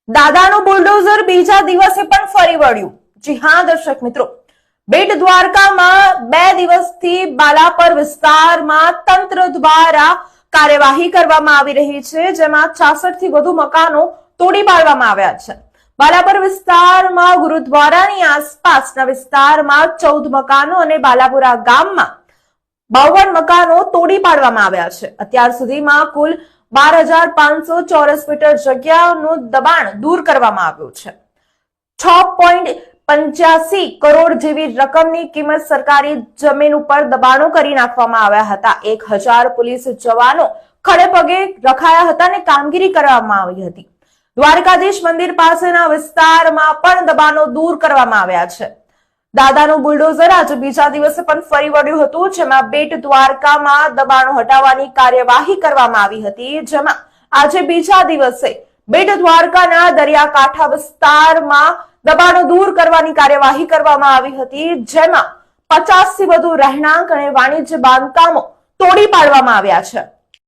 દાદાનું બુલડોઝર બીજા દિવસે પણ ફરી વળ્યું। જી હા દર્શક મિત્રો, બેટ દ્વારકામાં 2 દિવસથી બાલાપર વિસ્તારમાં તંત્ર દ્વારા કાર્યવાહી કરવામાં આવી રહી છે, જેમાં 66 થી વધુ મકાનો તોડી પાડવામાં આવ્યા છે। બાલાપર વિસ્તારમાં ગુરુદ્વારાની આસપાસના વિસ્તારમાં 14 મકાનો અને બાલાપુરા ગામમાં 52 મકાનો તોડી પાડવામાં આવ્યા છે। અત્યાર સુધીમાં કુલ 12,500 ચોરસ મીટર જગ્યાનું દબાણ દૂર કરવામાં આવ્યું છે। 6.85 કરોડ જેવી રકમની કિંમત સરકારી જમીન ઉપર દબાણો કરી નાખવામાં આવ્યા હતા। 1000 પોલીસ જવાનો ખડે પગે રખાયા હતા અને કામગીરી કરવામાં આવી હતી। દ્વારકાધીશ મંદિર પાસેના વિસ્તારમાં પણ દબાણો દૂર કરવામાં આવ્યા છે। દાદાનું બુલડોઝર આજે બીજા દિવસે પણ ફરી વળ્યું હતું, જેમાં બેટ દ્વારકામાં દબાણો હટાવવાની કાર્યવાહી કરવામાં આવી હતી। જેમાં આજે બીજા દિવસે બેટ દ્વારકાના દરિયાકાંઠા વિસ્તારમાં દબાણો દૂર કરવાની કાર્યવાહી કરવામાં આવી હતી, જેમાં 50 થી વધુ રહેણાંક અને વાણિજ્ય બાંધકામો તોડી પાડવામાં આવ્યા છે।